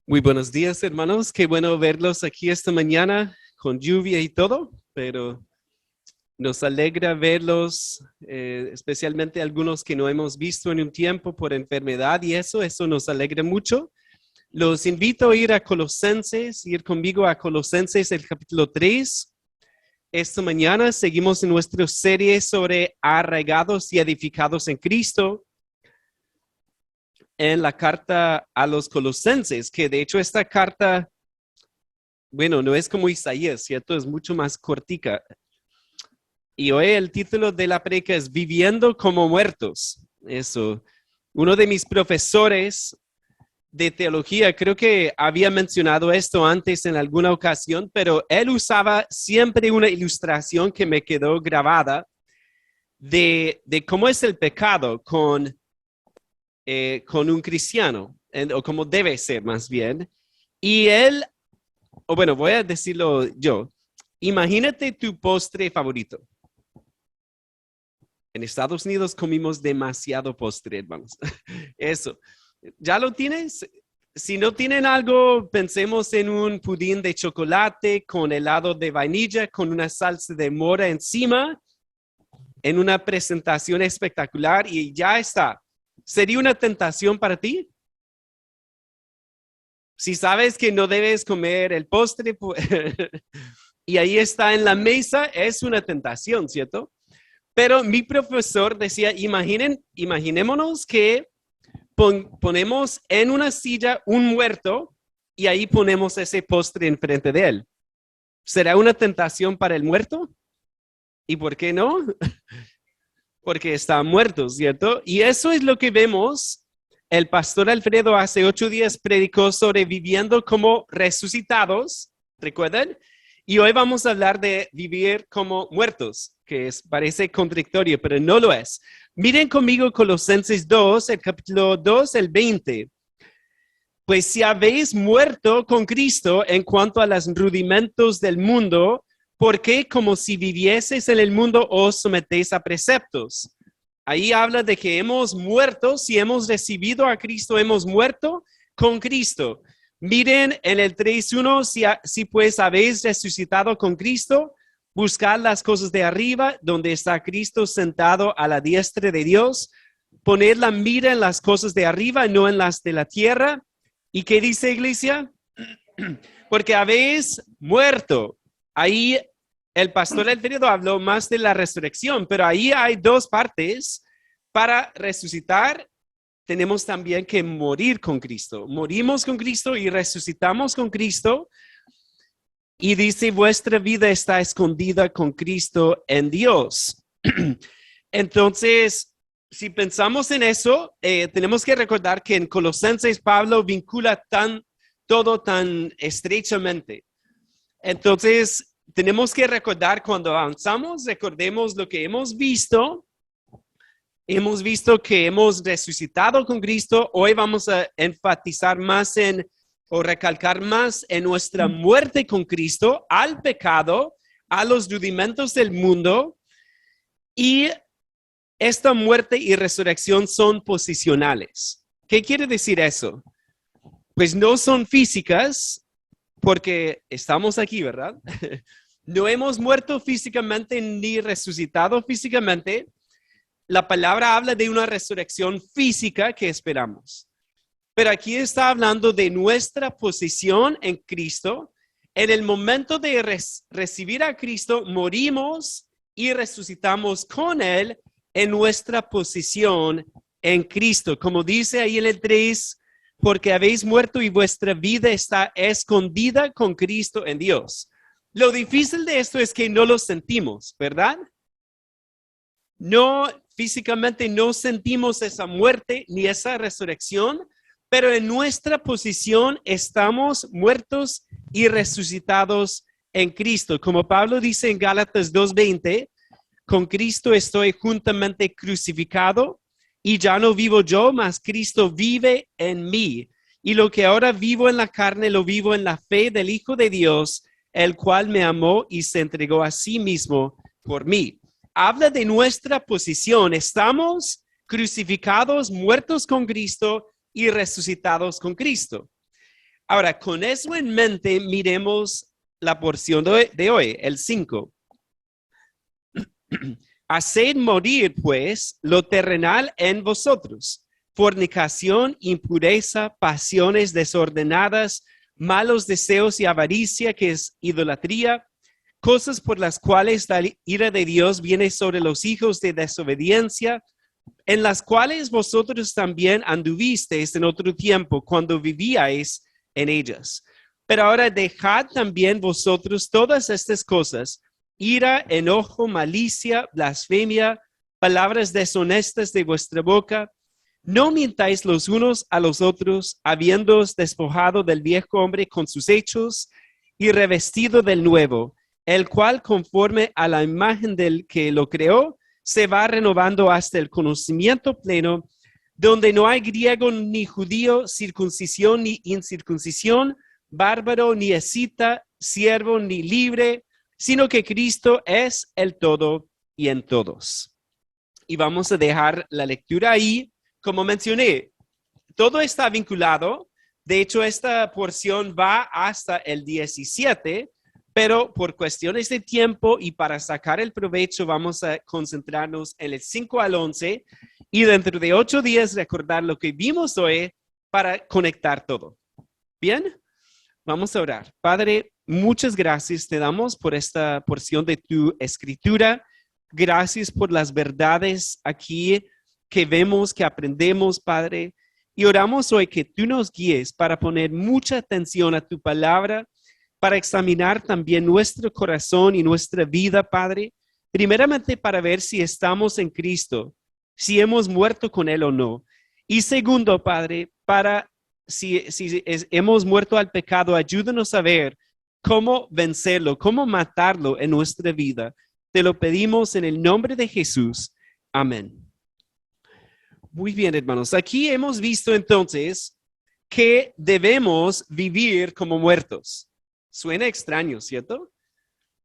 Muy buenos días, hermanos. Qué bueno verlos aquí esta mañana con lluvia y todo, pero nos alegra verlos, especialmente algunos que no hemos visto en un tiempo por enfermedad y eso nos alegra mucho. Los invito a ir a Colosenses, ir conmigo a Colosenses, el capítulo 3. Esta mañana seguimos en nuestra serie sobre arraigados y edificados en Cristo, en la carta a los Colosenses, que de hecho esta carta, bueno, no es como Isaías, ¿cierto? Es mucho más cortica. Y hoy el título de la predica es Viviendo como muertos. Eso. Uno de mis profesores de teología, creo que había mencionado esto antes en alguna ocasión, pero él usaba siempre una ilustración que me quedó grabada de cómo es el pecado con un cristiano, o como debe ser más bien. Y él, o bueno, voy a decirlo yo, imagínate tu postre favorito. En Estados Unidos comimos demasiado postre, hermanos. Eso. ¿Ya lo tienes? Si no tienen algo, pensemos en un pudín de chocolate con helado de vainilla, con una salsa de mora encima, en una presentación espectacular y ya está. ¿Sería una tentación para ti? Si sabes que no debes comer el postre y ahí está en la mesa, es una tentación, ¿cierto? Pero mi profesor decía, imaginémonos que ponemos en una silla un muerto y ahí ponemos ese postre enfrente de él. ¿Será una tentación para el muerto? ¿Y por qué no? Porque está muerto, ¿cierto? Y eso es lo que vemos. El pastor Alfredo hace 8 días predicó sobre viviendo como resucitados, ¿recuerdan? Y hoy vamos a hablar de vivir como muertos, que parece contradictorio, pero no lo es. Miren conmigo Colosenses 2, el capítulo 2, el 20. Pues si habéis muerto con Cristo en cuanto a los rudimentos del mundo, ¿por qué como si vivieseis en el mundo os sometéis a preceptos? Ahí habla de que hemos muerto, si hemos recibido a Cristo, hemos muerto con Cristo. Miren en el 3:1, si pues habéis resucitado con Cristo, buscad las cosas de arriba, donde está Cristo sentado a la diestra de Dios. Poned la mira en las cosas de arriba, no en las de la tierra. ¿Y qué dice, iglesia? Porque habéis muerto. Ahí el pastor Alfredo habló más de la resurrección, pero ahí hay dos partes. Para resucitar, tenemos también que morir con Cristo. Morimos con Cristo y resucitamos con Cristo. Y dice, vuestra vida está escondida con Cristo en Dios. Entonces, si pensamos en eso, tenemos que recordar que en Colosenses Pablo vincula todo tan estrechamente. Entonces, tenemos que recordar cuando avanzamos, recordemos lo que hemos visto. Hemos visto que hemos resucitado con Cristo. Hoy vamos a enfatizar más o recalcar más en nuestra muerte con Cristo, al pecado, a los rudimentos del mundo. Y esta muerte y resurrección son posicionales. ¿Qué quiere decir eso? Pues no son físicas, porque estamos aquí, ¿verdad? No hemos muerto físicamente ni resucitado físicamente. La palabra habla de una resurrección física que esperamos. Pero aquí está hablando de nuestra posición en Cristo. En el momento de recibir a Cristo, morimos y resucitamos con Él en nuestra posición en Cristo. Como dice ahí en el 3, porque habéis muerto y vuestra vida está escondida con Cristo en Dios. Lo difícil de esto es que no lo sentimos, ¿verdad? No, físicamente no sentimos esa muerte ni esa resurrección, pero en nuestra posición estamos muertos y resucitados en Cristo. Como Pablo dice en Gálatas 2:20, con Cristo estoy juntamente crucificado y ya no vivo yo, mas Cristo vive en mí. Y lo que ahora vivo en la carne, lo vivo en la fe del Hijo de Dios, el cual me amó y se entregó a sí mismo por mí. Habla de nuestra posición. Estamos crucificados, muertos con Cristo y resucitados con Cristo. Ahora, con eso en mente, miremos la porción de hoy, el 5. Haced morir, pues, lo terrenal en vosotros: fornicación, impureza, pasiones desordenadas, malos deseos y avaricia, que es idolatría, cosas por las cuales la ira de Dios viene sobre los hijos de desobediencia, en las cuales vosotros también anduvisteis en otro tiempo cuando vivíais en ellas. Pero ahora dejad también vosotros todas estas cosas: ira, enojo, malicia, blasfemia, palabras deshonestas de vuestra boca. No mintáis los unos a los otros, habiéndoos despojado del viejo hombre con sus hechos y revestido del nuevo, el cual, conforme a la imagen del que lo creó, se va renovando hasta el conocimiento pleno, donde no hay griego ni judío, circuncisión ni incircuncisión, bárbaro ni escita, siervo ni libre, sino que Cristo es el todo y en todos. Y vamos a dejar la lectura ahí. Como mencioné, todo está vinculado. De hecho, esta porción va hasta el 17, pero por cuestiones de tiempo y para sacar el provecho, vamos a concentrarnos en el 5 al 11 y dentro de 8 días recordar lo que vimos hoy para conectar todo. ¿Bien? Vamos a orar. Padre, muchas gracias te damos por esta porción de tu escritura. Gracias por las verdades aquí que vemos, que aprendemos, Padre. Y oramos hoy que tú nos guíes para poner mucha atención a tu palabra, para examinar también nuestro corazón y nuestra vida, Padre. Primeramente, para ver si estamos en Cristo, si hemos muerto con Él o no. Y segundo, Padre, para si hemos muerto al pecado, ayúdanos a ver cómo vencerlo, cómo matarlo en nuestra vida. Te lo pedimos en el nombre de Jesús. Amén. Muy bien, hermanos. Aquí hemos visto entonces que debemos vivir como muertos. Suena extraño, ¿cierto?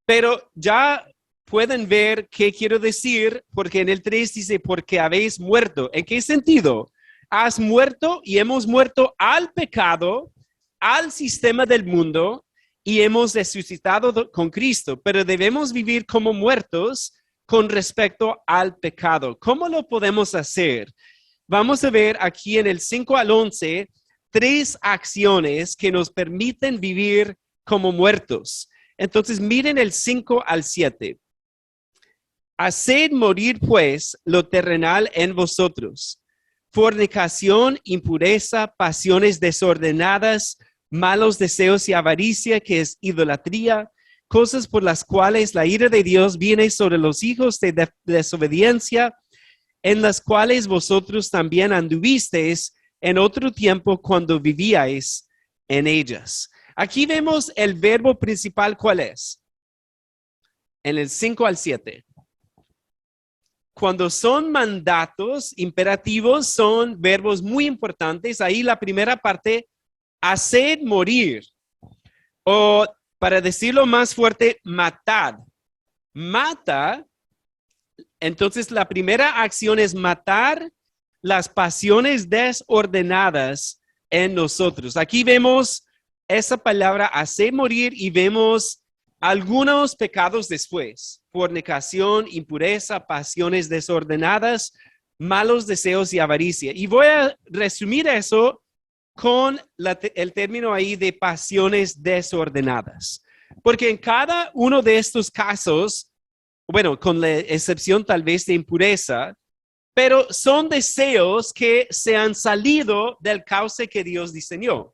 Pero ya pueden ver qué quiero decir, porque en el 3 dice, porque habéis muerto. ¿En qué sentido? Has muerto y hemos muerto al pecado, al sistema del mundo, y hemos resucitado con Cristo, pero debemos vivir como muertos con respecto al pecado. ¿Cómo lo podemos hacer? Vamos a ver aquí en el 5 al 11 3 acciones que nos permiten vivir como muertos. Entonces miren el 5 al 7. Haced morir pues lo terrenal en vosotros: fornicación, impureza, pasiones desordenadas, malos deseos y avaricia, que es idolatría, cosas por las cuales la ira de Dios viene sobre los hijos de desobediencia, en las cuales vosotros también anduvisteis en otro tiempo cuando vivíais en ellas. Aquí vemos el verbo principal, ¿cuál es? En el 5 al 7. Cuando son mandatos imperativos, son verbos muy importantes. Ahí la primera parte, haced morir. O para decirlo más fuerte, matad. Mata. Entonces la primera acción es matar las pasiones desordenadas en nosotros. Aquí vemos esa palabra hacer morir y vemos algunos pecados después: fornicación, impureza, pasiones desordenadas, malos deseos y avaricia. Y voy a resumir eso con el término ahí de pasiones desordenadas. Porque en cada uno de estos casos, bueno, con la excepción tal vez de impureza, pero son deseos que se han salido del cauce que Dios diseñó.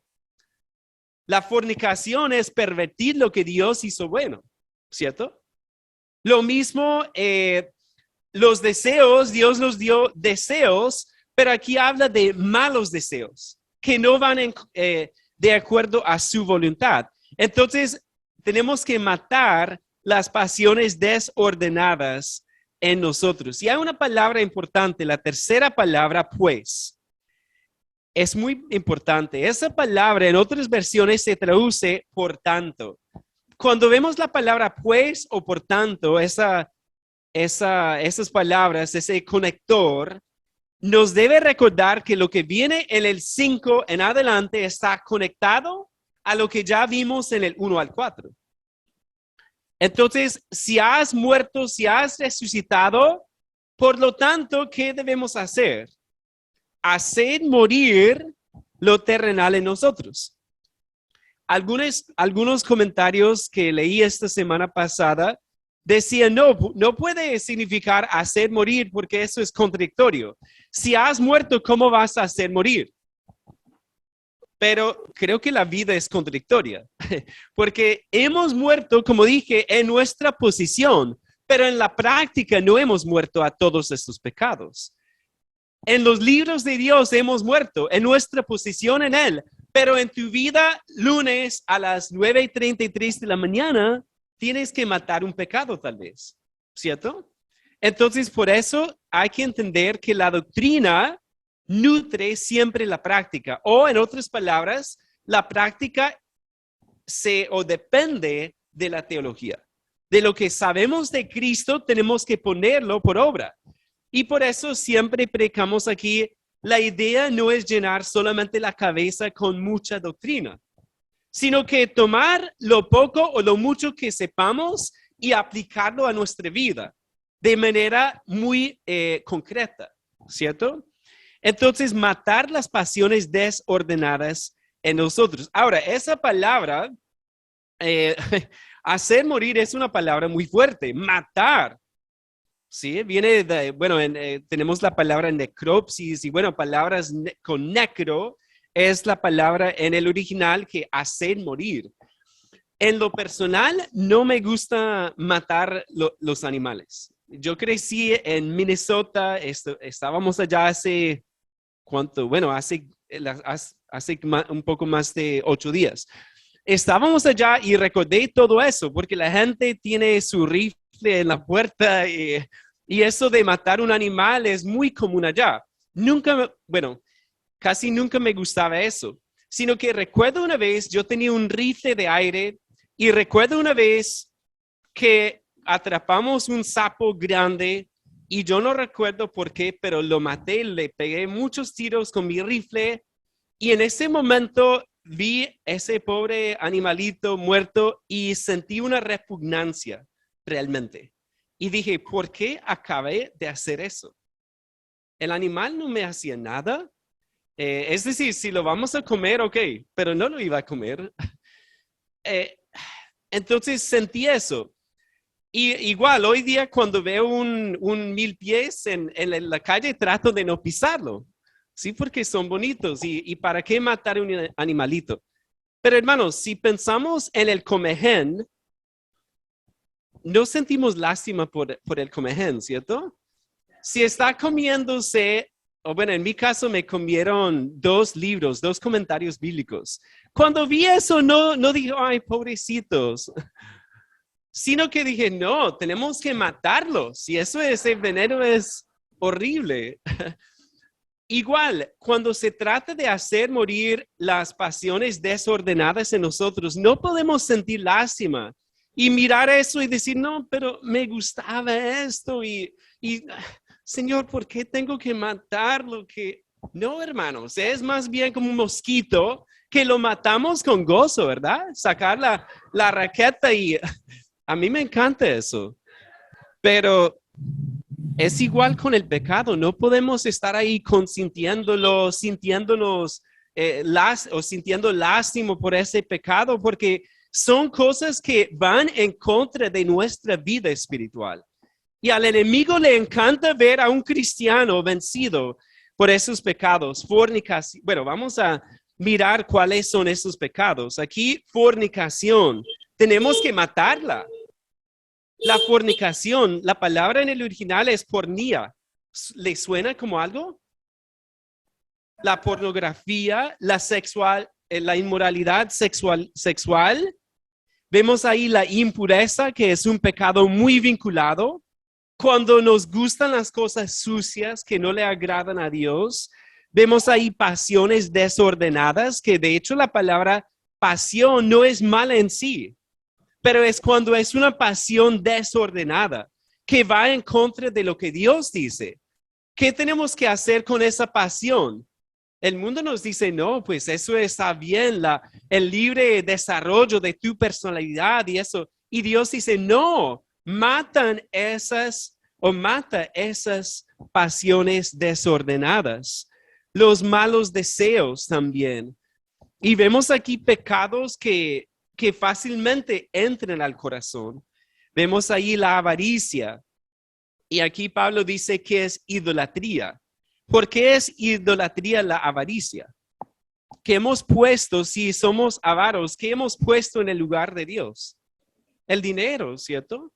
La fornicación es pervertir lo que Dios hizo bueno, ¿cierto? Lo mismo, los deseos, Dios nos dio deseos, pero aquí habla de malos deseos que no van de acuerdo a su voluntad. Entonces, tenemos que matar las pasiones desordenadas en nosotros. Y hay una palabra importante, la tercera palabra, pues. Es muy importante. Esa palabra en otras versiones se traduce por tanto. Cuando vemos la palabra pues o por tanto, esas palabras, ese conector, nos debe recordar que lo que viene en el 5 en adelante está conectado a lo que ya vimos en el 1 al 4. Entonces, si has muerto, si has resucitado, por lo tanto, ¿qué debemos hacer? Hacer morir lo terrenal en nosotros. Algunos comentarios que leí esta semana pasada decían, no puede significar hacer morir porque eso es contradictorio. Si has muerto, ¿cómo vas a hacer morir? Pero creo que la vida es contradictoria, porque hemos muerto, como dije, en nuestra posición, pero en la práctica no hemos muerto a todos estos pecados. En los libros de Dios hemos muerto en nuestra posición en Él, pero en tu vida, lunes a las 9:33 de la mañana, tienes que matar un pecado tal vez, ¿cierto? Entonces, por eso hay que entender que la doctrina nutre siempre la práctica, o en otras palabras, la práctica depende de la teología. De lo que sabemos de Cristo, tenemos que ponerlo por obra. Y por eso siempre predicamos aquí, la idea no es llenar solamente la cabeza con mucha doctrina, sino que tomar lo poco o lo mucho que sepamos y aplicarlo a nuestra vida de manera muy concreta, ¿cierto? Entonces, matar las pasiones desordenadas en nosotros. Ahora, esa palabra, hacer morir es una palabra muy fuerte. Matar, ¿sí? Viene de, bueno, tenemos la palabra necropsis y, bueno, palabras con necro es la palabra en el original que hacer morir. En lo personal, no me gusta matar los animales. Yo crecí en Minnesota, estábamos allá hace, ¿cuánto? Bueno, hace un poco más de 8 días. Estábamos allá y recordé todo eso, porque la gente tiene su rifle en la puerta y eso de matar un animal es muy común allá. Casi nunca me gustaba eso, sino que recuerdo una vez, yo tenía un rifle de aire y recuerdo una vez que atrapamos un sapo grande y yo no recuerdo por qué, pero lo maté, le pegué muchos tiros con mi rifle y en ese momento vi ese pobre animalito muerto y sentí una repugnancia realmente. Y dije, ¿por qué acabé de hacer eso? El animal no me hacía nada. Es decir, si lo vamos a comer, ok, pero no lo iba a comer. Entonces sentí eso. Y igual, hoy día cuando veo un mil pies en la calle, trato de no pisarlo. Sí, porque son bonitos. ¿Y para qué matar un animalito? Pero hermanos, si pensamos en el comején, no sentimos lástima por el comején, ¿cierto? Si está comiéndose, o bueno, en mi caso me comieron 2 libros, 2 comentarios bíblicos. Cuando vi eso, no dije, ay, pobrecitos, sino que dije, no, tenemos que matarlos. Y eso ese veneno es horrible. Igual, cuando se trata de hacer morir las pasiones desordenadas en nosotros, no podemos sentir lástima y mirar eso y decir, no, pero me gustaba esto y Señor, ¿por qué tengo que matarlo? No, hermanos, es más bien como un mosquito que lo matamos con gozo, ¿verdad? Sacar la raqueta y a mí me encanta eso. Pero es igual con el pecado, no podemos estar ahí consintiéndolo, sintiéndonos o sintiendo lástima por ese pecado, porque son cosas que van en contra de nuestra vida espiritual. Y al enemigo le encanta ver a un cristiano vencido por esos pecados. Fornicación. Bueno, vamos a mirar cuáles son esos pecados. Aquí, fornicación. Tenemos que matarla. La fornicación, la palabra en el original es pornía. ¿Le suena como algo? La pornografía, la inmoralidad sexual. Vemos ahí la impureza, que es un pecado muy vinculado. Cuando nos gustan las cosas sucias que no le agradan a Dios, vemos ahí pasiones desordenadas, que de hecho la palabra pasión no es mala en sí, pero es cuando es una pasión desordenada que va en contra de lo que Dios dice. ¿Qué tenemos que hacer con esa pasión? El mundo nos dice, no, pues eso está bien, el libre desarrollo de tu personalidad y eso. Y Dios dice, no, mata esas pasiones desordenadas, los malos deseos también. Y vemos aquí pecados que fácilmente entran al corazón. Vemos ahí la avaricia. Y aquí Pablo dice que es idolatría. ¿Por qué es idolatría la avaricia? ¿Qué hemos puesto, si somos avaros, qué hemos puesto en el lugar de Dios? El dinero, ¿cierto?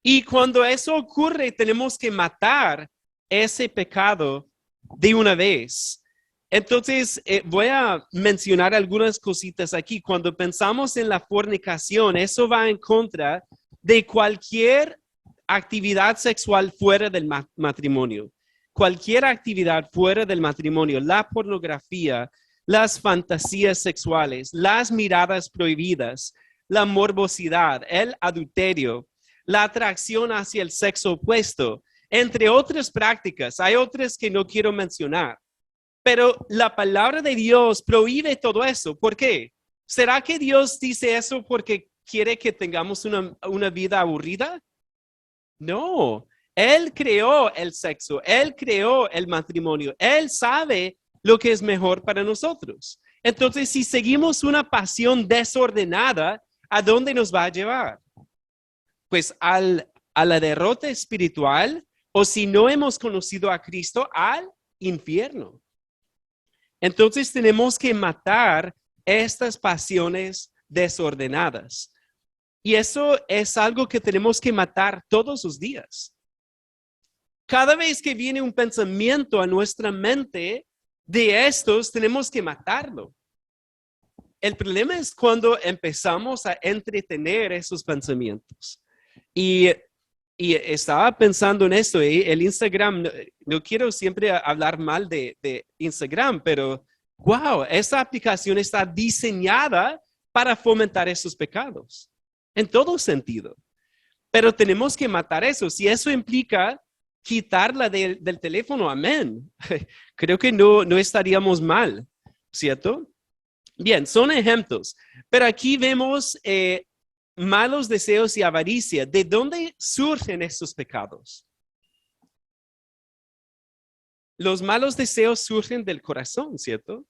Y cuando eso ocurre, tenemos que matar ese pecado de una vez. Entonces, voy a mencionar algunas cositas aquí. Cuando pensamos en la fornicación, eso va en contra de cualquier actividad sexual fuera del matrimonio. Cualquier actividad fuera del matrimonio, la pornografía, las fantasías sexuales, las miradas prohibidas, la morbosidad, el adulterio, la atracción hacia el sexo opuesto, entre otras prácticas. Hay otras que no quiero mencionar, pero la palabra de Dios prohíbe todo eso. ¿Por qué? ¿Será que Dios dice eso porque quiere que tengamos una vida aburrida? No, Él creó el sexo, Él creó el matrimonio, Él sabe lo que es mejor para nosotros. Entonces, si seguimos una pasión desordenada, ¿a dónde nos va a llevar? Pues a la derrota espiritual, o si no hemos conocido a Cristo, al infierno. Entonces tenemos que matar estas pasiones desordenadas. Y eso es algo que tenemos que matar todos los días. Cada vez que viene un pensamiento a nuestra mente de estos, tenemos que matarlo. El problema es cuando empezamos a entretener esos pensamientos. Y estaba pensando en esto, el Instagram, no quiero siempre hablar mal de Instagram, pero wow, esta aplicación está diseñada para fomentar esos pecados, en todo sentido. Pero tenemos que matar eso. Si eso implica quitarla del teléfono, amén. Creo que no estaríamos mal, ¿cierto? Bien, son ejemplos, pero aquí vemos malos deseos y avaricia. ¿De dónde surgen estos pecados? Los malos deseos surgen del corazón, ¿cierto?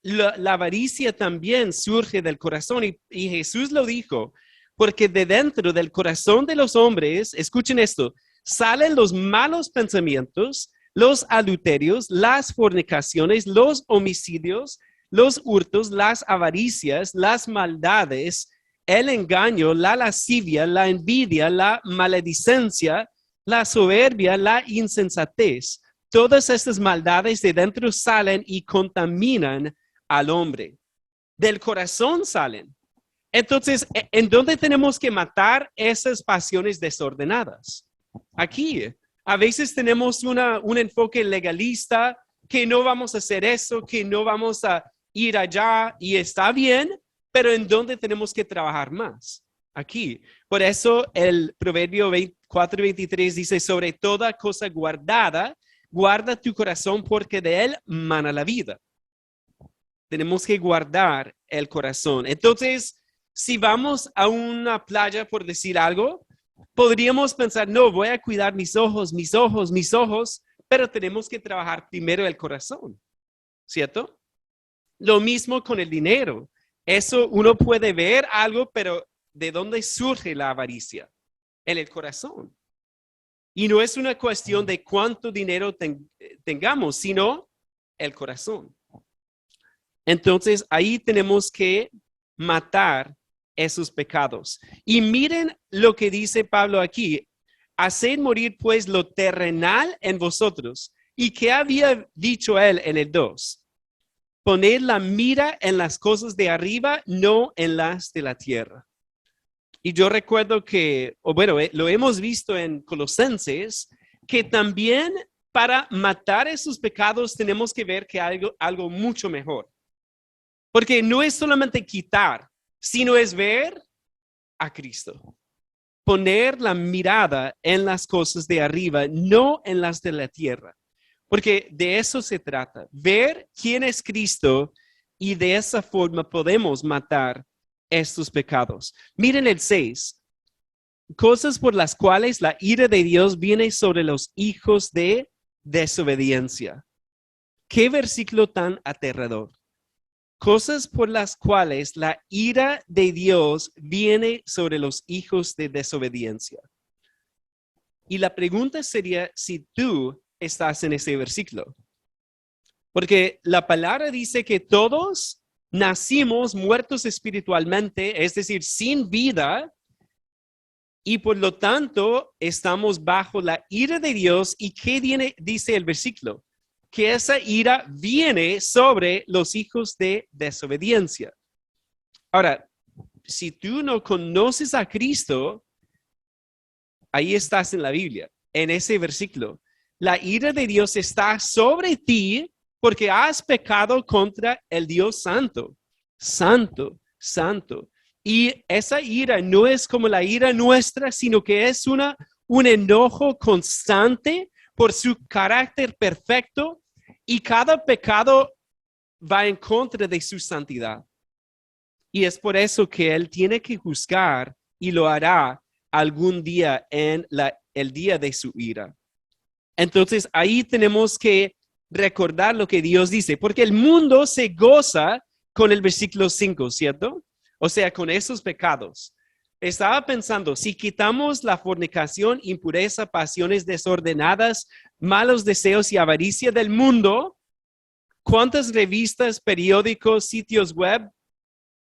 La avaricia también surge del corazón y Jesús lo dijo, porque de dentro del corazón de los hombres, escuchen esto, salen los malos pensamientos, los adulterios, las fornicaciones, los homicidios, los hurtos, las avaricias, las maldades, el engaño, la lascivia, la envidia, la maledicencia, la soberbia, la insensatez. Todas estas maldades de dentro salen y contaminan al hombre. Del corazón salen. Entonces, ¿en dónde tenemos que matar esas pasiones desordenadas? Aquí. A veces tenemos un enfoque legalista, que no vamos a hacer eso, que no vamos a ir allá, y está bien, pero ¿en dónde tenemos que trabajar más? Aquí. Por eso el Proverbio 4:23 dice, sobre toda cosa guardada, guarda tu corazón porque de él mana la vida. Tenemos que guardar el corazón. Entonces, si vamos a una playa, por decir algo, podríamos pensar, no, voy a cuidar mis ojos, pero tenemos que trabajar primero el corazón, ¿cierto? Lo mismo con el dinero. Eso uno puede ver algo, pero ¿de dónde surge la avaricia? En el corazón. Y no es una cuestión de cuánto dinero tengamos, sino el corazón. Entonces, ahí tenemos que matar esos pecados. Y miren lo que dice Pablo aquí. Haced morir pues lo terrenal en vosotros. ¿Y qué había dicho él en el 2? Poned la mira en las cosas de arriba, no en las de la tierra. Y yo recuerdo que, lo hemos visto en Colosenses, que también para matar esos pecados tenemos que ver que hay algo mucho mejor. Porque no es solamente quitar, sino es ver a Cristo. Poner la mirada en las cosas de arriba, no en las de la tierra. Porque de eso se trata, ver quién es Cristo y de esa forma podemos matar estos pecados. Miren el 6. Cosas por las cuales la ira de Dios viene sobre los hijos de desobediencia. Qué versículo tan aterrador. Cosas por las cuales la ira de Dios viene sobre los hijos de desobediencia. Y la pregunta sería si tú estás en ese versículo. Porque la palabra dice que todos nacimos muertos espiritualmente, es decir, sin vida, y por lo tanto estamos bajo la ira de Dios. ¿Y qué dice el versículo? Que esa ira viene sobre los hijos de desobediencia. Ahora, si tú no conoces a Cristo, ahí estás en la Biblia, en ese versículo. La ira de Dios está sobre ti porque has pecado contra el Dios santo, santo, santo. Y esa ira no es como la ira nuestra, sino que es un enojo constante por su carácter perfecto, y cada pecado va en contra de su santidad. Y es por eso que Él tiene que juzgar, y lo hará algún día en el día de su ira. Entonces ahí tenemos que recordar lo que Dios dice, porque el mundo se goza con el versículo 5, ¿cierto? O sea, con esos pecados. Estaba pensando, si quitamos la fornicación, impureza, pasiones desordenadas, malos deseos y avaricia del mundo, ¿cuántas revistas, periódicos, sitios web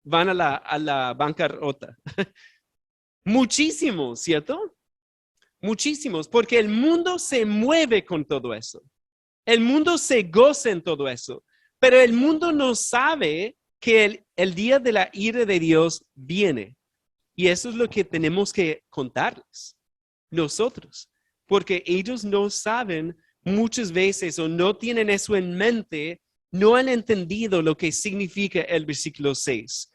van a la bancarrota? Muchísimos, ¿cierto? Muchísimos, porque el mundo se mueve con todo eso. El mundo se goza en todo eso, pero el mundo no sabe que el día de la ira de Dios viene. Y eso es lo que tenemos que contarles nosotros, porque ellos no saben muchas veces o no tienen eso en mente, no han entendido lo que significa el versículo 6.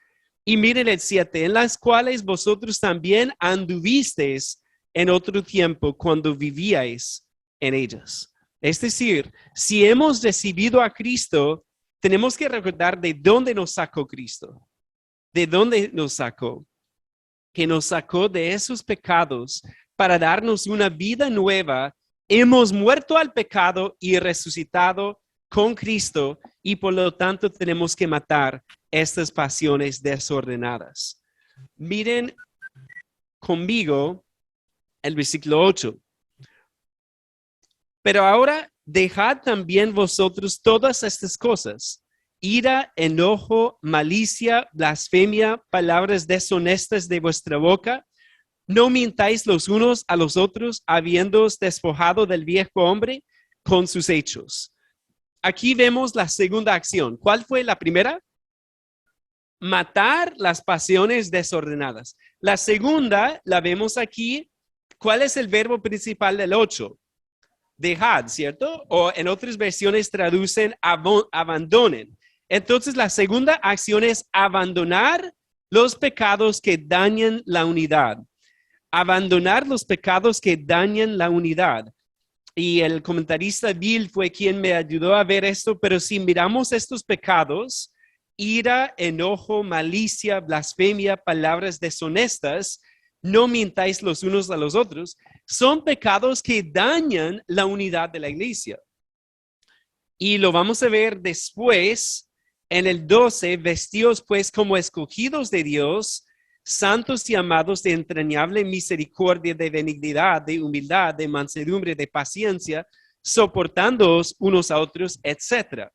Y miren el 7, en las cuales vosotros también anduvisteis en otro tiempo cuando vivíais en ellas. Es decir, si hemos recibido a Cristo, tenemos que recordar de dónde nos sacó Cristo. ¿De dónde nos sacó? Que nos sacó de esos pecados para darnos una vida nueva. Hemos muerto al pecado y resucitado con Cristo, y por lo tanto tenemos que matar estas pasiones desordenadas. Miren conmigo el versículo 8. Pero ahora dejad también vosotros todas estas cosas: ira, enojo, malicia, blasfemia, palabras deshonestas de vuestra boca. No mintáis los unos a los otros, habiéndoos despojado del viejo hombre con sus hechos. Aquí vemos la segunda acción. ¿Cuál fue la primera? Matar las pasiones desordenadas. La segunda la vemos aquí. ¿Cuál es el verbo principal del 8? Dejad, ¿cierto? O en otras versiones traducen abandonen. Entonces, la segunda acción es abandonar los pecados que dañan la unidad. Abandonar los pecados que dañan la unidad. Y el comentarista Bill fue quien me ayudó a ver esto, pero si miramos estos pecados, ira, enojo, malicia, blasfemia, palabras deshonestas, no mintáis los unos a los otros, son pecados que dañan la unidad de la iglesia. Y lo vamos a ver después en el 12, vestidos pues como escogidos de Dios, santos y amados, de entrañable misericordia, de benignidad, de humildad, de mansedumbre, de paciencia, soportándoos unos a otros, etc.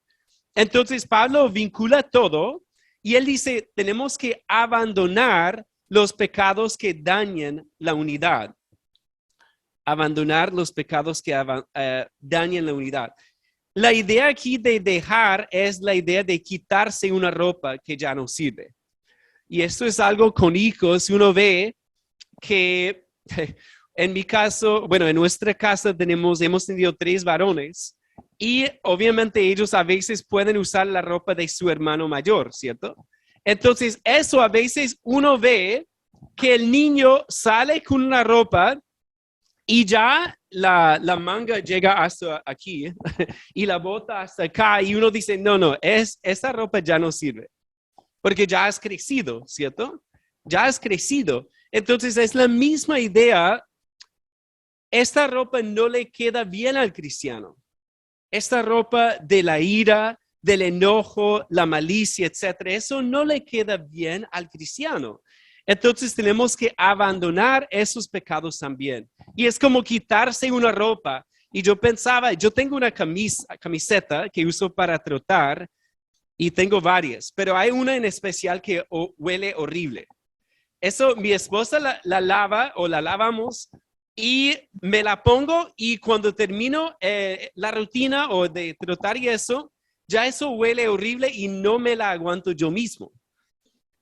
Entonces Pablo vincula todo y él dice, tenemos que abandonar los pecados que dañan la unidad. Abandonar los pecados que dañan la unidad. La idea aquí de dejar es la idea de quitarse una ropa que ya no sirve. Y esto es algo con hijos. Uno ve que en mi caso, bueno, en nuestra casa hemos tenido 3 varones y obviamente ellos a veces pueden usar la ropa de su hermano mayor, ¿cierto? Entonces, eso a veces uno ve que el niño sale con una ropa Y ya la manga llega hasta aquí y la bota hasta acá y uno dice, no, esa ropa ya no sirve porque ya has crecido, ¿cierto? Ya has crecido. Entonces es la misma idea. Esta ropa no le queda bien al cristiano. Esta ropa de la ira, del enojo, la malicia, etcétera, eso no le queda bien al cristiano. Entonces tenemos que abandonar esos pecados también. Y es como quitarse una ropa. Y yo pensaba, yo tengo una camiseta que uso para trotar y tengo varias, pero hay una en especial que huele horrible. Eso mi esposa la lava o la lavamos y me la pongo y cuando termino la rutina o de trotar y eso, ya eso huele horrible y no me la aguanto yo mismo.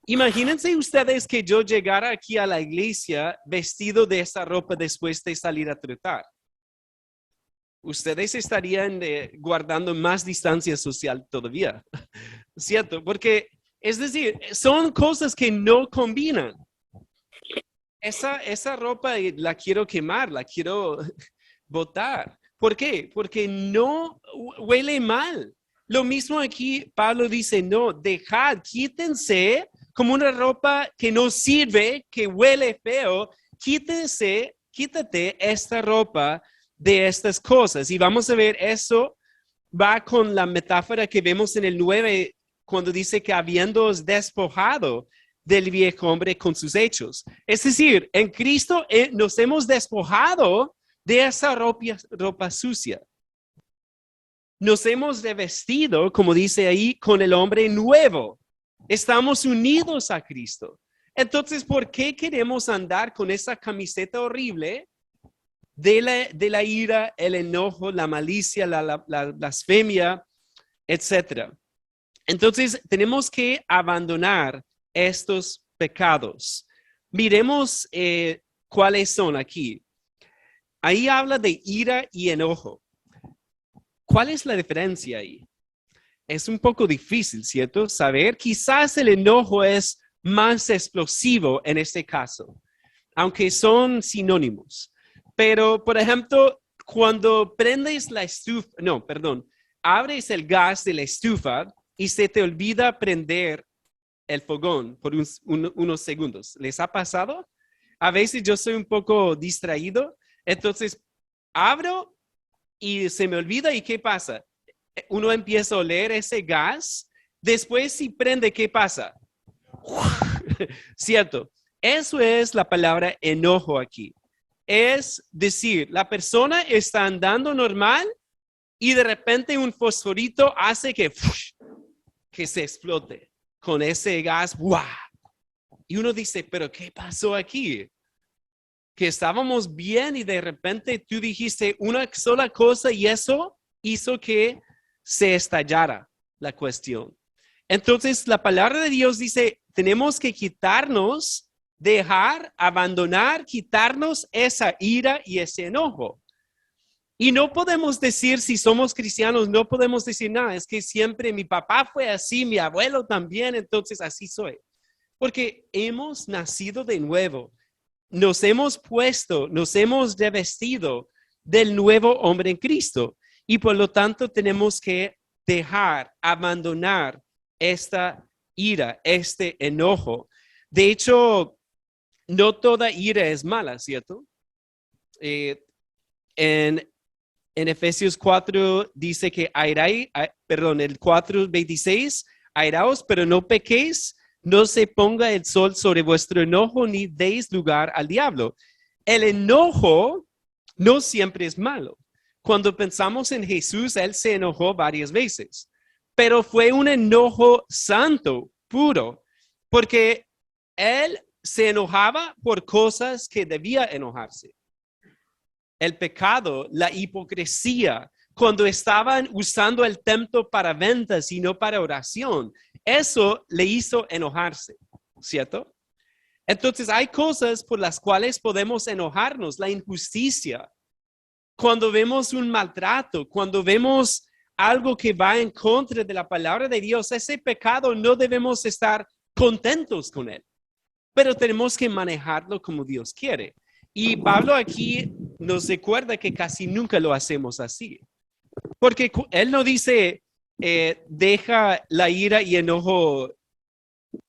Imagínense ustedes que yo llegara aquí a la iglesia vestido de esa ropa después de salir a trotar. Ustedes estarían guardando más distancia social todavía, ¿cierto? Porque, es decir, son cosas que no combinan. Esa ropa la quiero quemar, la quiero botar. ¿Por qué? Porque no huele mal. Lo mismo aquí, Pablo dice, no, dejad, quítense como una ropa que no sirve, que huele feo, quítate esta ropa de estas cosas. Y vamos a ver eso va con la metáfora que vemos en el 9, cuando dice que habiendo despojado del viejo hombre con sus hechos. Es decir, en Cristo nos hemos despojado de esa ropa sucia. Nos hemos revestido, como dice ahí, con el hombre nuevo. Estamos unidos a Cristo. Entonces, ¿por qué queremos andar con esa camiseta horrible de la ira, el enojo, la malicia, la blasfemia, etcétera? Entonces, tenemos que abandonar estos pecados. Miremos cuáles son aquí. Ahí habla de ira y enojo. ¿Cuál es la diferencia ahí? Es un poco difícil, ¿cierto? Saber, quizás el enojo es más explosivo en este caso, aunque son sinónimos. Pero, por ejemplo, cuando prendes la estufa, no, perdón, abres el gas de la estufa y se te olvida prender el fogón por unos segundos. ¿Les ha pasado? A veces yo soy un poco distraído, entonces abro y se me olvida y ¿qué pasa? Uno empieza a oler ese gas, después si prende, ¿qué pasa? ¿Cierto? Eso es la palabra enojo aquí. Es decir, la persona está andando normal y de repente un fosforito hace que se explote con ese gas. ¡Wow! Y uno dice, ¿pero qué pasó aquí? Que estábamos bien y de repente tú dijiste una sola cosa y eso hizo que se estallara la cuestión. Entonces, la palabra de Dios dice, tenemos que quitarnos, dejar, abandonar, quitarnos esa ira y ese enojo. Y no podemos decir, si somos cristianos, no podemos decir nada, es que siempre mi papá fue así, mi abuelo también, entonces así soy. Porque hemos nacido de nuevo, nos hemos puesto, nos hemos revestido del nuevo hombre en Cristo. Y por lo tanto tenemos que dejar, abandonar esta ira, este enojo. De hecho, no toda ira es mala, ¿cierto? Eh, en Efesios 4 dice que el 4:26, airaos, pero no pequéis, no se ponga el sol sobre vuestro enojo, ni deis lugar al diablo. El enojo no siempre es malo. Cuando pensamos en Jesús, él se enojó varias veces, pero fue un enojo santo, puro, porque él se enojaba por cosas que debía enojarse. El pecado, la hipocresía, cuando estaban usando el templo para ventas y no para oración, eso le hizo enojarse, ¿cierto? Entonces hay cosas por las cuales podemos enojarnos, la injusticia, cuando vemos un maltrato, cuando vemos algo que va en contra de la palabra de Dios, ese pecado no debemos estar contentos con él, pero tenemos que manejarlo como Dios quiere. Y Pablo aquí nos recuerda que casi nunca lo hacemos así. Porque Él no dice, deja la ira y enojo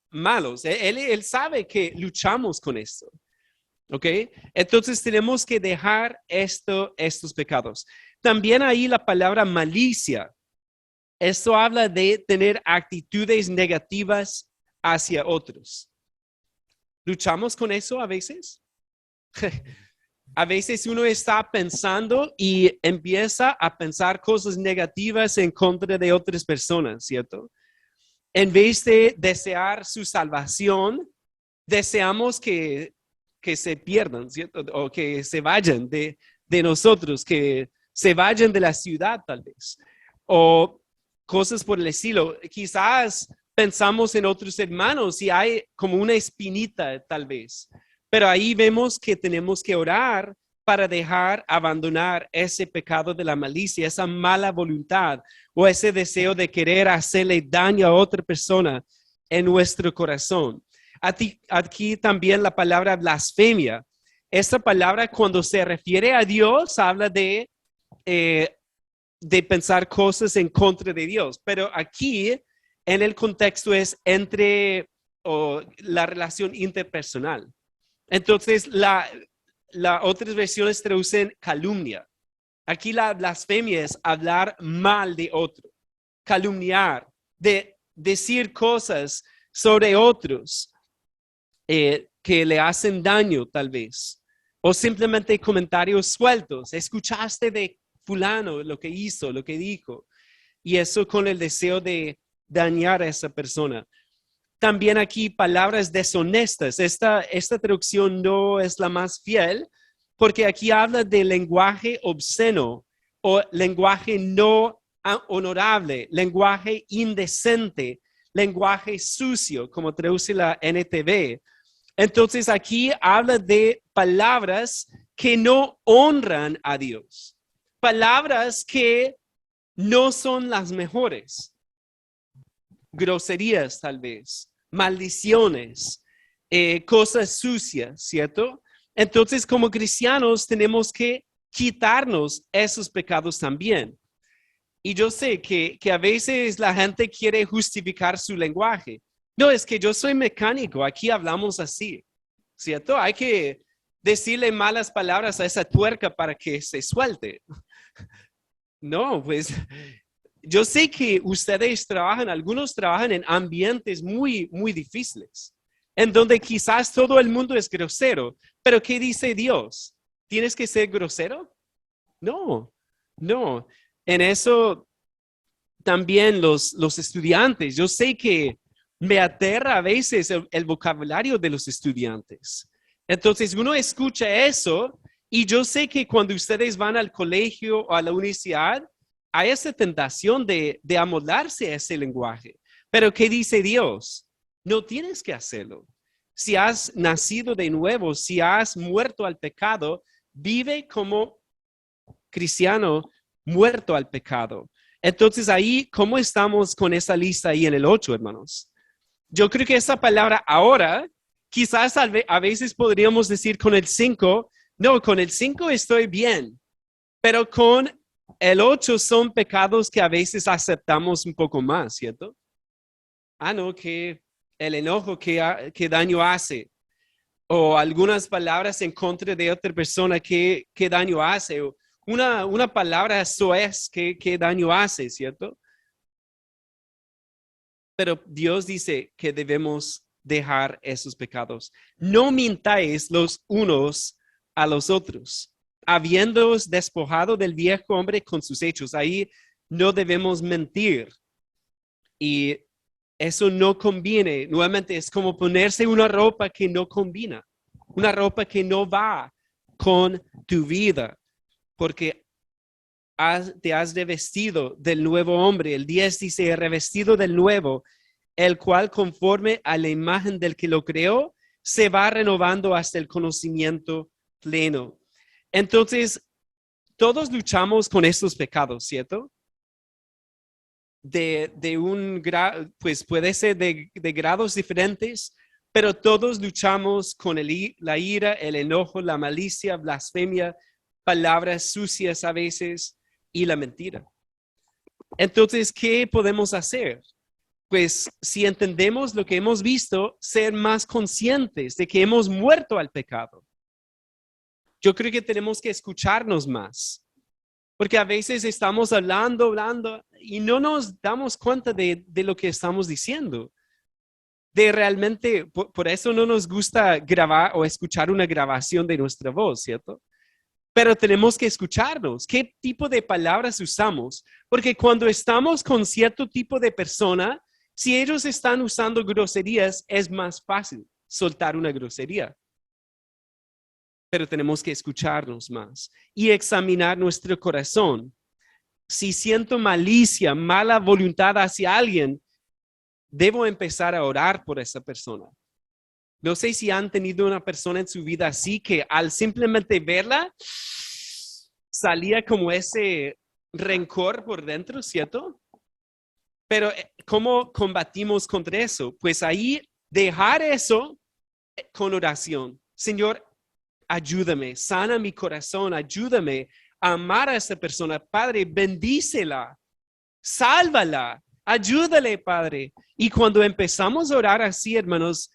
malos. Él sabe que luchamos con esto. ¿Ok? Entonces tenemos que dejar estos pecados. También ahí la palabra malicia. Esto habla de tener actitudes negativas hacia otros. ¿Luchamos con eso a veces? A veces uno está pensando y empieza a pensar cosas negativas en contra de otras personas, ¿cierto? En vez de desear su salvación, deseamos que se pierdan, ¿cierto? O que se vayan de nosotros, que se vayan de la ciudad tal vez. O cosas por el estilo. Quizás pensamos en otros hermanos y hay como una espinita tal vez. Pero ahí vemos que tenemos que orar para abandonar ese pecado de la malicia, esa mala voluntad o ese deseo de querer hacerle daño a otra persona en nuestro corazón. Aquí también la palabra blasfemia. Esta palabra cuando se refiere a Dios habla de pensar cosas en contra de Dios, pero aquí en el contexto es entre la relación interpersonal. Entonces, otras versiones traducen calumnia. Aquí la blasfemia es hablar mal de otro, calumniar, de decir cosas sobre otros que le hacen daño tal vez, o simplemente comentarios sueltos. Escuchaste de fulano lo que hizo, lo que dijo, y eso con el deseo de dañar a esa persona. También aquí palabras deshonestas. Esta traducción no es la más fiel porque aquí habla de lenguaje obsceno o lenguaje no honorable, lenguaje indecente, lenguaje sucio, como traduce la NTV. Entonces aquí habla de palabras que no honran a Dios, palabras que no son las mejores, groserías tal vez, maldiciones, cosas sucias, ¿cierto? Entonces, como cristianos, tenemos que quitarnos esos pecados también. Y yo sé que a veces la gente quiere justificar su lenguaje. No, es que yo soy mecánico, aquí hablamos así, ¿cierto? Hay que decirle malas palabras a esa tuerca para que se suelte. No, pues yo sé que algunos trabajan en ambientes muy, muy difíciles, en donde quizás todo el mundo es grosero, pero ¿qué dice Dios? ¿Tienes que ser grosero? No, no. En eso también los estudiantes, yo sé que me aterra a veces el vocabulario de los estudiantes. Entonces uno escucha eso y yo sé que cuando ustedes van al colegio o a la universidad, hay esa tentación de amoldarse a ese lenguaje. Pero ¿qué dice Dios? No tienes que hacerlo. Si has nacido de nuevo, si has muerto al pecado, vive como cristiano muerto al pecado. Entonces ahí, ¿cómo estamos con esa lista ahí en el 8, hermanos? Yo creo que esa palabra ahora, quizás a veces podríamos decir con el 5, no, con el 5 estoy bien, pero con el 8 son pecados que a veces aceptamos un poco más, ¿cierto? No, que el enojo, que daño hace, o algunas palabras en contra de otra persona, que daño hace, o una palabra soez, que daño hace, ¿cierto? Pero Dios dice que debemos dejar esos pecados. No mintáis los unos a los otros, habiéndoos despojado del viejo hombre con sus hechos. Ahí no debemos mentir. Y eso no conviene. Nuevamente es como ponerse una ropa que no combina, una ropa que no va con tu vida, porque te has revestido del nuevo hombre. El 10 dice, revestido del nuevo, el cual conforme a la imagen del que lo creó, se va renovando hasta el conocimiento pleno. Entonces, todos luchamos con estos pecados, ¿cierto? De un grado, pues puede ser de grados diferentes, pero todos luchamos con la ira, el enojo, la malicia, blasfemia, palabras sucias a veces y la mentira. Entonces, ¿qué podemos hacer? Pues si entendemos lo que hemos visto, ser más conscientes de que hemos muerto al pecado. Yo creo que tenemos que escucharnos más, porque a veces estamos hablando y no nos damos cuenta de lo que estamos diciendo. De realmente, por eso no nos gusta grabar o escuchar una grabación de nuestra voz, ¿cierto? Pero tenemos que escucharnos. ¿Qué tipo de palabras usamos? Porque cuando estamos con cierto tipo de persona, si ellos están usando groserías, es más fácil soltar una grosería. Pero tenemos que escucharnos más y examinar nuestro corazón. Si siento malicia, mala voluntad hacia alguien, debo empezar a orar por esa persona. No sé si han tenido una persona en su vida así que al simplemente verla, salía como ese rencor por dentro, ¿cierto? Pero ¿cómo combatimos contra eso? Pues ahí dejar eso con oración. Señor, ayúdame, sana mi corazón, ayúdame a amar a esa persona. Padre, bendícela, sálvala, ayúdale, Padre. Y cuando empezamos a orar así, hermanos,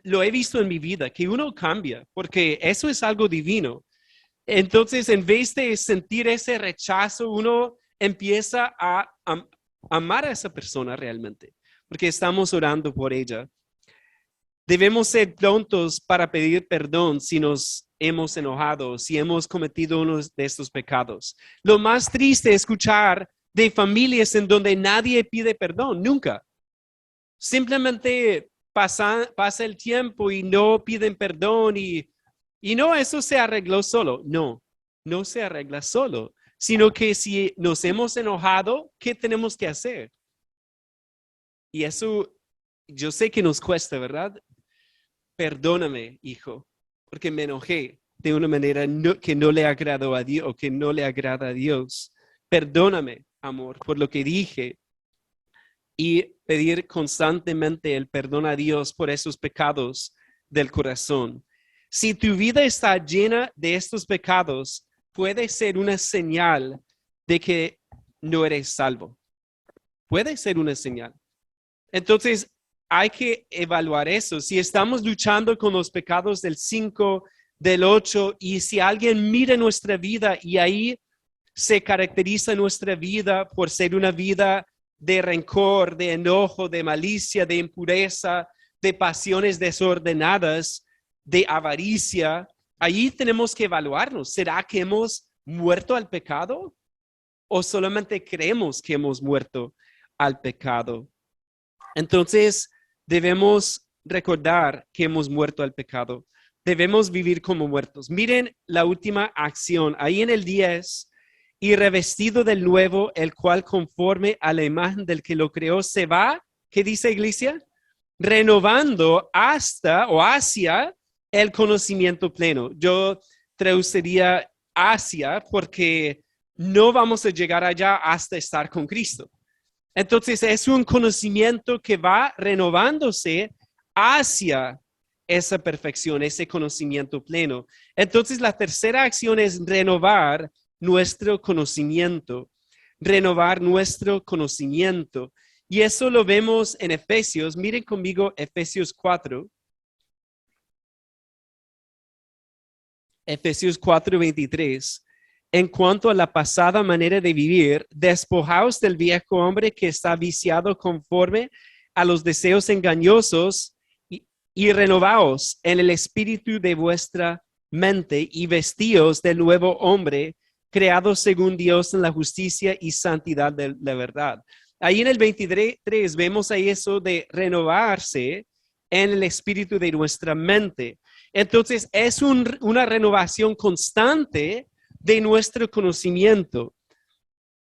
lo he visto en mi vida, que uno cambia, porque eso es algo divino. Entonces, en vez de sentir ese rechazo, uno empieza a amar a esa persona realmente, porque estamos orando por ella. Debemos ser prontos para pedir perdón si nos hemos enojado, si hemos cometido uno de estos pecados. Lo más triste es escuchar de familias en donde nadie pide perdón, nunca. Simplemente pasa el tiempo y no piden perdón y no, eso se arregló solo. No, no se arregla solo, sino que si nos hemos enojado, ¿qué tenemos que hacer? Y eso yo sé que nos cuesta, ¿verdad? Perdóname, hijo, porque me enojé de una manera que no le agradó a Dios o que no le agrada a Dios. Perdóname, amor, por lo que dije. Y pedir constantemente el perdón a Dios por esos pecados del corazón. Si tu vida está llena de estos pecados, puede ser una señal de que no eres salvo. Puede ser una señal. Entonces, hay que evaluar eso. Si estamos luchando con los pecados del 5, del 8, y si alguien mira nuestra vida y ahí se caracteriza nuestra vida por ser una vida de rencor, de enojo, de malicia, de impureza, de pasiones desordenadas, de avaricia, ahí tenemos que evaluarnos. ¿Será que hemos muerto al pecado? ¿O solamente creemos que hemos muerto al pecado? Entonces, debemos recordar que hemos muerto al pecado. Debemos vivir como muertos. Miren la última acción. Ahí en el 10, y revestido del nuevo, el cual conforme a la imagen del que lo creó se va, ¿qué dice iglesia? Renovando hasta o hacia el conocimiento pleno. Yo traduciría hacia porque no vamos a llegar allá hasta estar con Cristo. Entonces es un conocimiento que va renovándose hacia esa perfección, ese conocimiento pleno. Entonces la tercera acción es renovar nuestro conocimiento, renovar nuestro conocimiento. Y eso lo vemos en Efesios. Miren conmigo Efesios 4. Efesios 4:23. En cuanto a la pasada manera de vivir, despojaos del viejo hombre que está viciado conforme a los deseos engañosos y renovaos en el espíritu de vuestra mente y vestíos del nuevo hombre creado según Dios en la justicia y santidad de la verdad. Ahí en el 23 vemos ahí eso de renovarse en el espíritu de nuestra mente. Entonces es una renovación constante de nuestro conocimiento.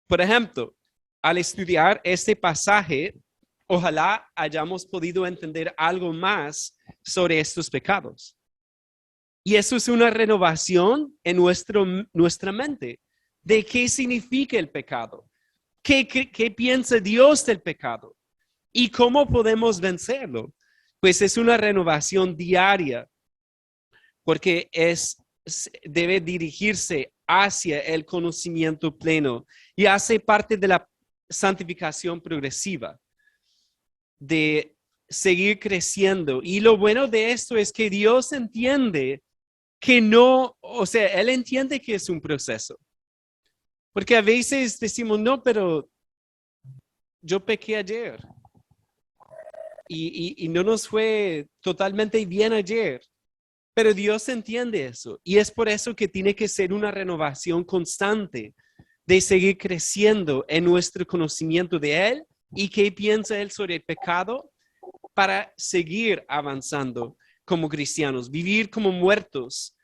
Por ejemplo, al estudiar este pasaje, ojalá hayamos podido entender algo más sobre estos pecados. Y eso es una renovación en nuestra mente de qué significa el pecado, qué piensa Dios del pecado y cómo podemos vencerlo. Pues es una renovación diaria porque debe dirigirse hacia el conocimiento pleno y hace parte de la santificación progresiva, de seguir creciendo. Y lo bueno de esto es que Dios entiende que no, o sea, Él entiende que es un proceso. Porque a veces decimos, no, pero yo pequé ayer y no nos fue totalmente bien ayer. Pero Dios entiende eso y es por eso que tiene que ser una renovación constante de seguir creciendo en nuestro conocimiento de Él y qué piensa Él sobre el pecado para seguir avanzando como cristianos. Vivir como muertos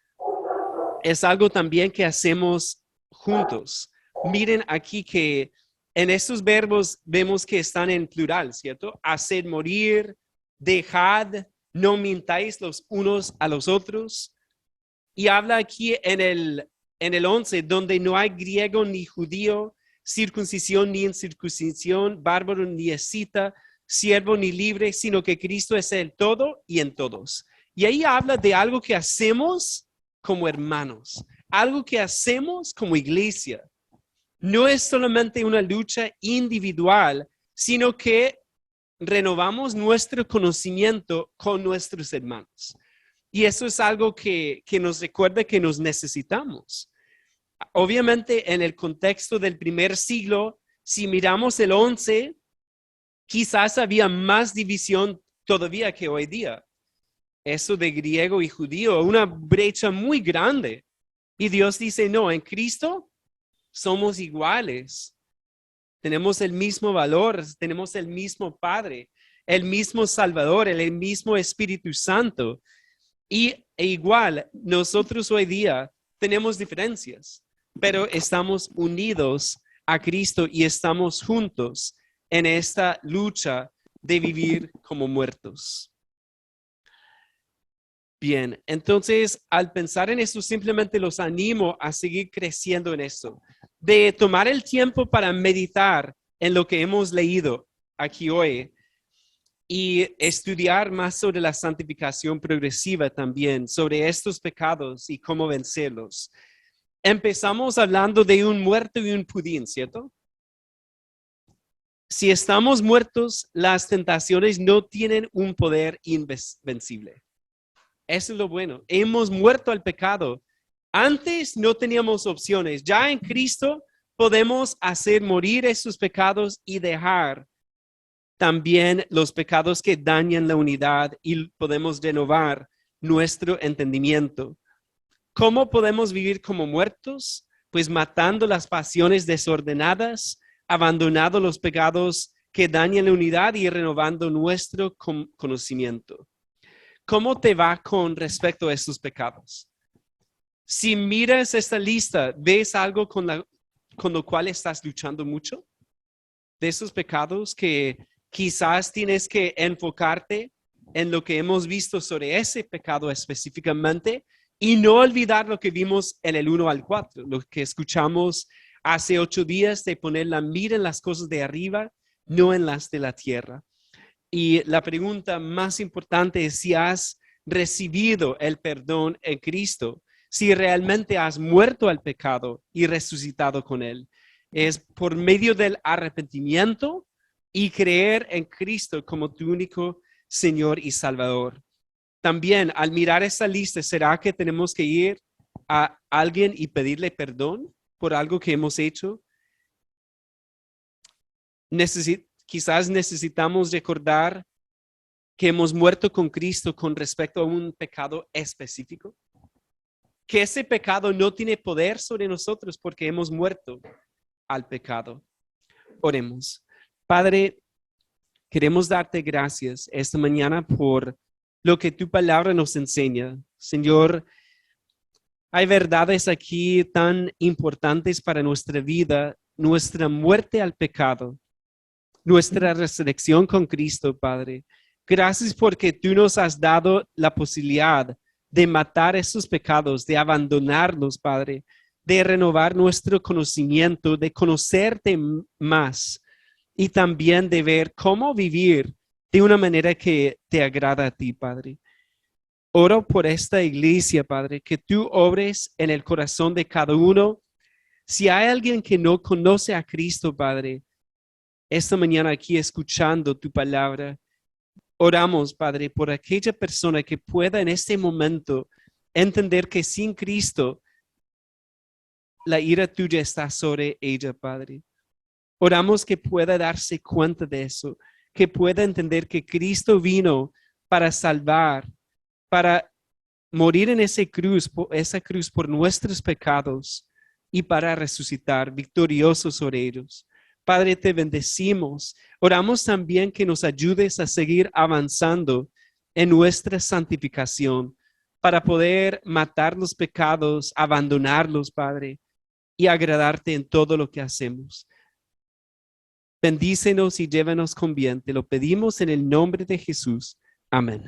es algo también que hacemos juntos. Miren aquí que en estos verbos vemos que están en plural, ¿cierto? Haced morir, dejad, no mintáis los unos a los otros. Y habla aquí en el 11, donde no hay griego ni judío, circuncisión ni incircuncisión, bárbaro ni escita, siervo ni libre, sino que Cristo es el todo y en todos. Y ahí habla de algo que hacemos como hermanos, algo que hacemos como iglesia. No es solamente una lucha individual, sino que renovamos nuestro conocimiento con nuestros hermanos. Y eso es algo que nos recuerda que nos necesitamos. Obviamente, en el contexto del primer siglo, si miramos el 11, quizás había más división todavía que hoy día. Eso de griego y judío, una brecha muy grande. Y Dios dice, no, en Cristo somos iguales. Tenemos el mismo valor, tenemos el mismo Padre, el mismo Salvador, el mismo Espíritu Santo. E igual, nosotros hoy día tenemos diferencias, pero estamos unidos a Cristo y estamos juntos en esta lucha de vivir como muertos. Bien, entonces al pensar en esto, simplemente los animo a seguir creciendo en esto, de tomar el tiempo para meditar en lo que hemos leído aquí hoy y estudiar más sobre la santificación progresiva también, sobre estos pecados y cómo vencerlos. Empezamos hablando de un muerto y un pudín, ¿cierto? Si estamos muertos, las tentaciones no tienen un poder invencible. Eso es lo bueno. Hemos muerto al pecado. Antes no teníamos opciones. Ya en Cristo podemos hacer morir esos pecados y dejar también los pecados que dañan la unidad y podemos renovar nuestro entendimiento. ¿Cómo podemos vivir como muertos? Pues matando las pasiones desordenadas, abandonando los pecados que dañan la unidad y renovando nuestro conocimiento. ¿Cómo te va con respecto a estos pecados? Si miras esta lista, ¿ves algo con lo cual estás luchando mucho? De esos pecados que quizás tienes que enfocarte en lo que hemos visto sobre ese pecado específicamente y no olvidar lo que vimos en el 1 al 4, lo que escuchamos hace 8 días de poner la mira en las cosas de arriba, no en las de la tierra. Y la pregunta más importante es si has recibido el perdón en Cristo, si realmente has muerto al pecado y resucitado con él. Es por medio del arrepentimiento y creer en Cristo como tu único Señor y Salvador. También al mirar esta lista, ¿será que tenemos que ir a alguien y pedirle perdón por algo que hemos hecho? Quizás necesitamos recordar que hemos muerto con Cristo con respecto a un pecado específico, que ese pecado no tiene poder sobre nosotros porque hemos muerto al pecado. Oremos. Padre, queremos darte gracias esta mañana por lo que tu palabra nos enseña. Señor, hay verdades aquí tan importantes para nuestra vida, nuestra muerte al pecado, nuestra resurrección con Cristo, Padre. Gracias porque tú nos has dado la posibilidad de matar esos pecados, de abandonarlos, Padre, de renovar nuestro conocimiento, de conocerte más y también de ver cómo vivir de una manera que te agrada a ti, Padre. Oro por esta iglesia, Padre, que tú obres en el corazón de cada uno. Si hay alguien que no conoce a Cristo, Padre, esta mañana aquí escuchando tu palabra, oramos, Padre, por aquella persona que pueda en este momento entender que sin Cristo la ira tuya está sobre ella, Padre. Oramos que pueda darse cuenta de eso, que pueda entender que Cristo vino para salvar, para morir en esa cruz por nuestros pecados y para resucitar victorioso sobre ellos. Padre, te bendecimos. Oramos también que nos ayudes a seguir avanzando en nuestra santificación para poder matar los pecados, abandonarlos, Padre, y agradarte en todo lo que hacemos. Bendícenos y llévanos con bien. Te lo pedimos en el nombre de Jesús. Amén.